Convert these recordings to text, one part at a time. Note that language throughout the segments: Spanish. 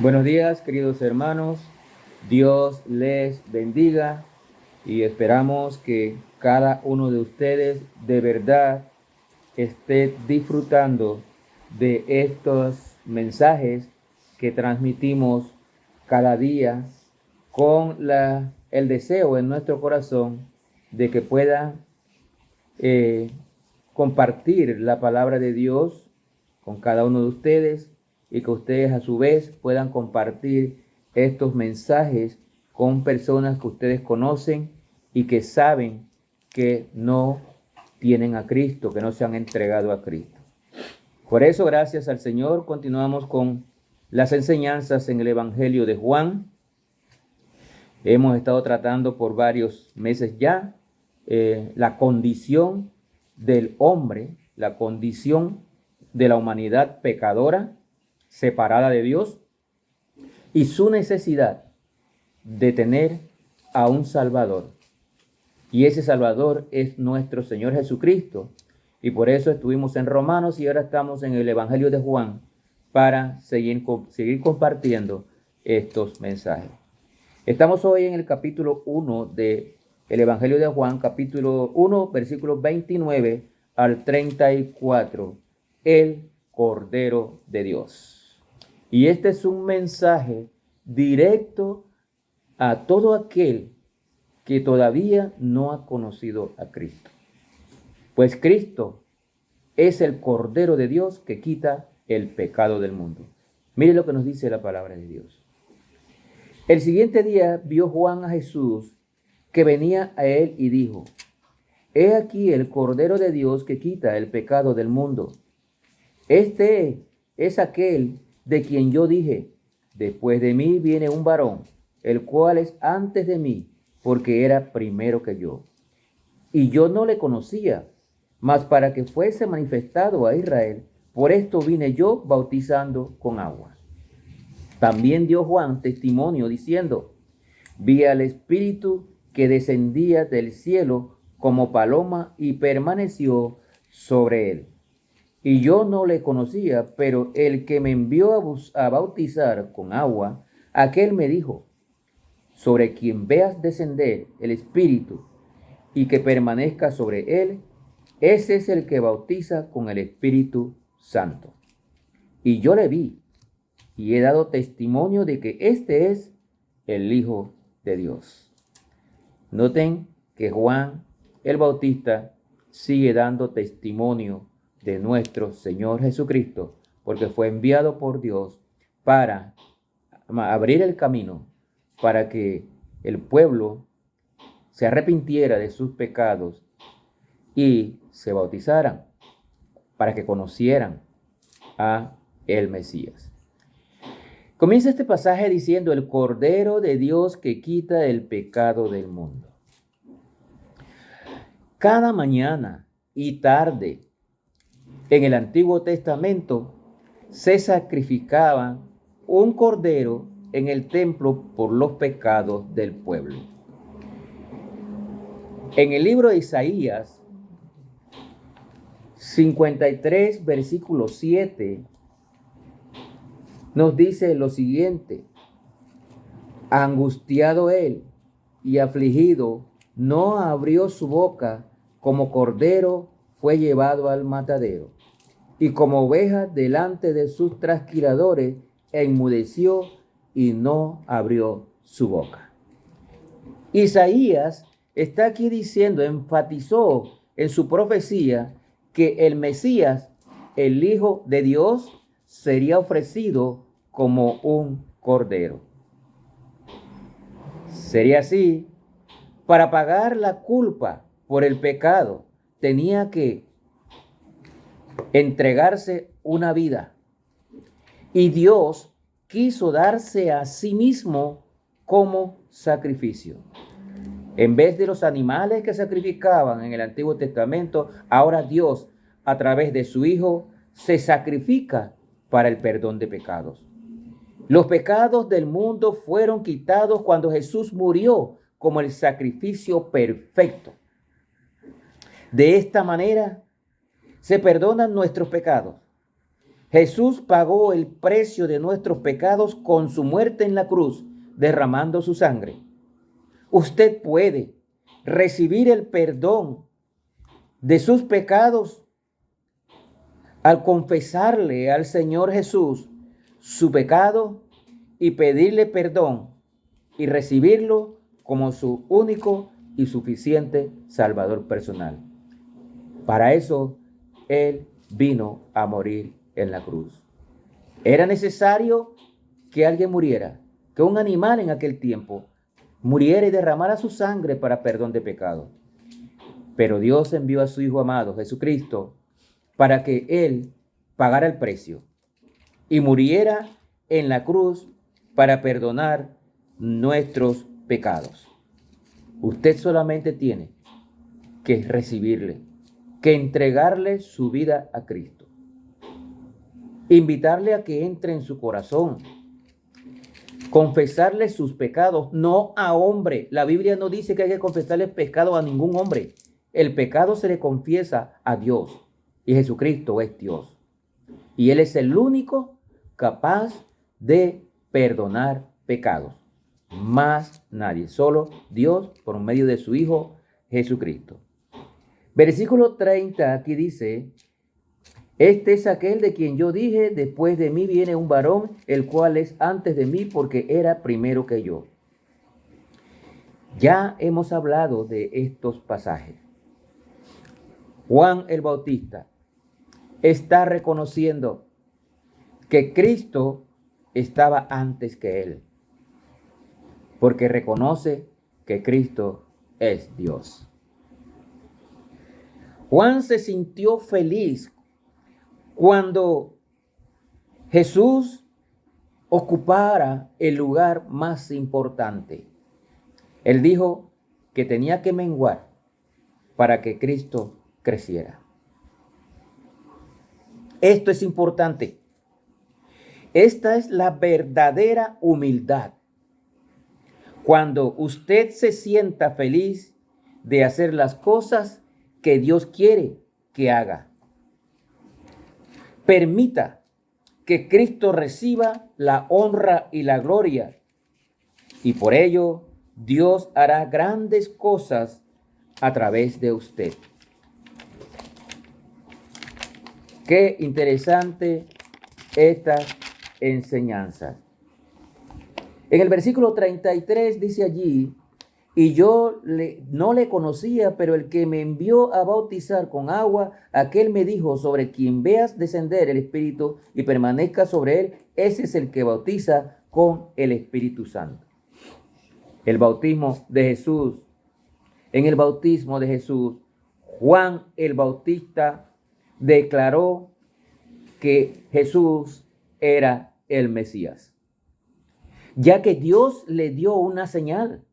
Buenos días, queridos hermanos. Dios les bendiga y esperamos que cada uno de ustedes de verdad esté disfrutando de estos mensajes que transmitimos cada día con el deseo en nuestro corazón de que puedan eh, compartir la palabra de Dios con cada uno de ustedes y que ustedes a su vez puedan compartir estos mensajes con personas que ustedes conocen y que saben que no tienen a Cristo, que no se han entregado a Cristo. Por eso, gracias al Señor, continuamos con las enseñanzas en el Evangelio de Juan. Hemos estado tratando por varios meses ya la condición del hombre, la condición de la humanidad pecadora, separada de Dios, y su necesidad de tener a un Salvador. Y ese Salvador es nuestro Señor Jesucristo. Y por eso estuvimos en Romanos y ahora estamos en el Evangelio de Juan para seguir compartiendo estos mensajes. Estamos hoy en el capítulo 1 del Evangelio de Juan, capítulo 1, versículos 29 al 34, el Cordero de Dios. Y este es un mensaje directo a todo aquel que todavía no ha conocido a Cristo. Pues Cristo es el Cordero de Dios que quita el pecado del mundo. Mire lo que nos dice la palabra de Dios. El siguiente día vio Juan a Jesús que venía a él y dijo: He aquí el Cordero de Dios que quita el pecado del mundo. Este es aquel de quien yo dije: Después de mí viene un varón, el cual es antes de mí, porque era primero que yo. Y yo no le conocía, mas para que fuese manifestado a Israel, por esto vine yo bautizando con agua. También dio Juan testimonio diciendo: Vi al Espíritu que descendía del cielo como paloma y permaneció sobre él. Y yo no le conocía, pero el que me envió a bautizar con agua, aquel me dijo: Sobre quien veas descender el Espíritu y que permanezca sobre él, ese es el que bautiza con el Espíritu Santo. Y yo le vi y he dado testimonio de que este es el Hijo de Dios. Noten que Juan el Bautista sigue dando testimonio de nuestro Señor Jesucristo, porque fue enviado por Dios para abrir el camino para que el pueblo se arrepintiera de sus pecados y se bautizaran, para que conocieran a el Mesías. Comienza este pasaje diciendo: el Cordero de Dios que quita el pecado del mundo. Cada mañana y tarde en el Antiguo Testamento se sacrificaba un cordero en el templo por los pecados del pueblo. En el libro de Isaías 53, versículo 7, nos dice lo siguiente: Angustiado él y afligido, no abrió su boca, como cordero fue llevado al matadero, y como oveja delante de sus trasquiladores, enmudeció y no abrió su boca. Isaías está aquí diciendo, enfatizó en su profecía que el Mesías, el Hijo de Dios, sería ofrecido como un cordero. Sería así, para pagar la culpa por el pecado, tenía que entregarse una vida. Y Dios quiso darse a sí mismo como sacrificio. En vez de los animales que sacrificaban en el Antiguo Testamento, ahora Dios, a través de su Hijo, se sacrifica para el perdón de pecados. Los pecados del mundo fueron quitados cuando Jesús murió como el sacrificio perfecto. De esta manera se perdonan nuestros pecados Jesús pagó el precio de nuestros pecados con su muerte en la cruz, derramando su sangre. Usted puede recibir el perdón de sus pecados al confesarle al Señor Jesús su pecado y pedirle perdón y recibirlo como su único y suficiente Salvador personal. Para eso Él vino a morir en la cruz. Era necesario que alguien muriera, que un animal en aquel tiempo muriera y derramara su sangre para perdón de pecado. Pero Dios envió a su Hijo amado, Jesucristo, para que Él pagara el precio y muriera en la cruz para perdonar nuestros pecados. Usted solamente tiene que recibirle, que entregarle su vida a Cristo. Invitarle a que entre en su corazón. Confesarle sus pecados, no a hombre. La Biblia no dice que hay que confesarle pecado a ningún hombre. El pecado se le confiesa a Dios. Y Jesucristo es Dios. Y Él es el único capaz de perdonar pecados. Más nadie. Solo Dios por medio de su Hijo Jesucristo. Versículo 30 aquí dice: este es aquel de quien yo dije, después de mí viene un varón, el cual es antes de mí, porque era primero que yo. Ya hemos hablado de estos pasajes. Juan el Bautista está reconociendo que Cristo estaba antes que él, porque reconoce que Cristo es Dios. Juan se sintió feliz cuando Jesús ocupara el lugar más importante. Él dijo que tenía que menguar para que Cristo creciera. Esto es importante. Esta es la verdadera humildad. Cuando usted se sienta feliz de hacer las cosas que Dios quiere que haga. Permita que Cristo reciba la honra y la gloria. Y por ello, Dios hará grandes cosas a través de usted. Qué interesante estas enseñanzas. En el versículo 33 dice allí: y yo no le conocía, pero el que me envió a bautizar con agua, aquel me dijo: sobre quien veas descender el Espíritu y permanezca sobre él, ese es el que bautiza con el Espíritu Santo. El bautismo de Jesús. En el bautismo de Jesús, Juan el Bautista declaró que Jesús era el Mesías, ya que Dios le dio una señal.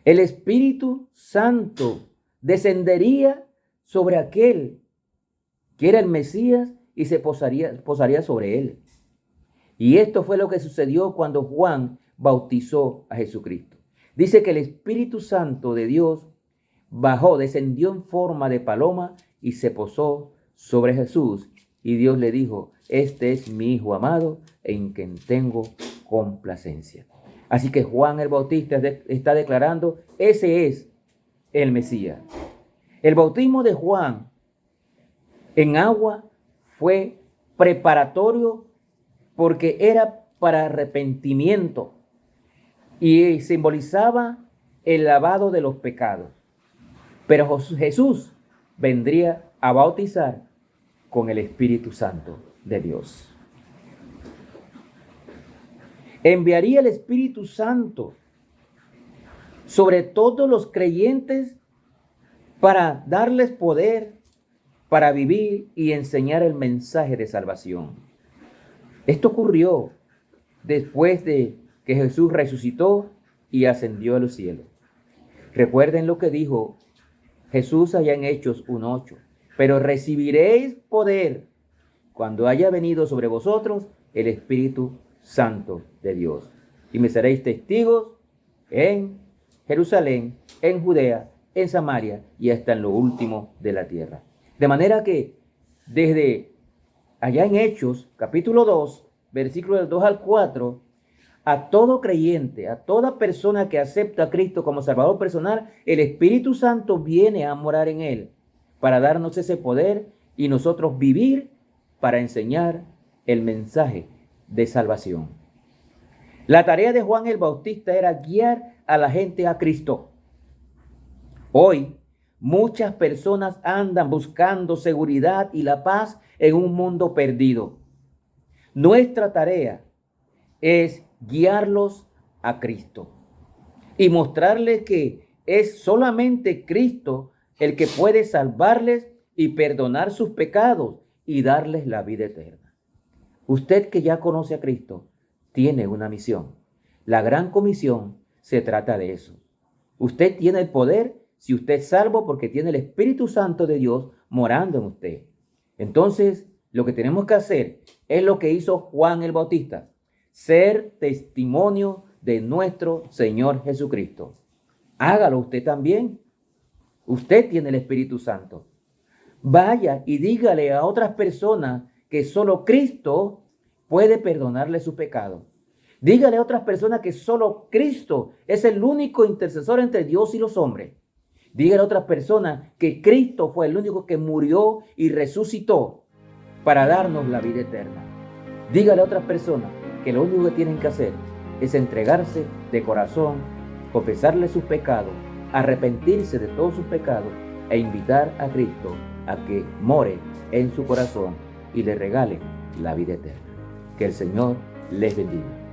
El Espíritu Santo descendería sobre aquel que era el Mesías y se posaría sobre él. Y esto fue lo que sucedió cuando Juan bautizó a Jesucristo. Dice que el Espíritu Santo de Dios bajó, descendió en forma de paloma y se posó sobre Jesús. Y Dios le dijo: este es mi Hijo amado en quien tengo complacencia. Así que Juan el Bautista está declarando: ese es el Mesías. El bautismo de Juan en agua fue preparatorio porque era para arrepentimiento y simbolizaba el lavado de los pecados. Pero Jesús vendría a bautizar con el Espíritu Santo de Dios. Enviaría el Espíritu Santo sobre todos los creyentes para darles poder para vivir y enseñar el mensaje de salvación. Esto ocurrió después de que Jesús resucitó y ascendió a los cielos. Recuerden lo que dijo Jesús allá en Hechos 1:8. Pero recibiréis poder cuando haya venido sobre vosotros el Espíritu Santo de Dios. Y me seréis testigos en Jerusalén, en Judea, en Samaria y hasta en lo último de la tierra. De manera que desde allá en Hechos, capítulo 2, versículos del 2 al 4, a todo creyente, a toda persona que acepta a Cristo como Salvador personal, el Espíritu Santo viene a morar en él para darnos ese poder y nosotros vivir para enseñar el mensaje de salvación. La tarea de Juan el Bautista era guiar a la gente a Cristo. Hoy, muchas personas andan buscando seguridad y la paz en un mundo perdido. Nuestra tarea es guiarlos a Cristo y mostrarles que es solamente Cristo el que puede salvarles y perdonar sus pecados y darles la vida eterna. Usted que ya conoce a Cristo tiene una misión. La gran comisión se trata de eso. Usted tiene el poder si usted es salvo porque tiene el Espíritu Santo de Dios morando en usted. Entonces, lo que tenemos que hacer es lo que hizo Juan el Bautista: ser testimonio de nuestro Señor Jesucristo. Hágalo usted también. Usted tiene el Espíritu Santo. Vaya y dígale a otras personas que solo Cristo puede perdonarle su pecado. Dígale a otras personas que solo Cristo es el único intercesor entre Dios y los hombres. Dígale a otras personas que Cristo fue el único que murió y resucitó para darnos la vida eterna. Dígale a otras personas que lo único que tienen que hacer es entregarse de corazón, confesarle sus pecados, arrepentirse de todos sus pecados e invitar a Cristo a que more en su corazón y le regale la vida eterna. Que el Señor les bendiga.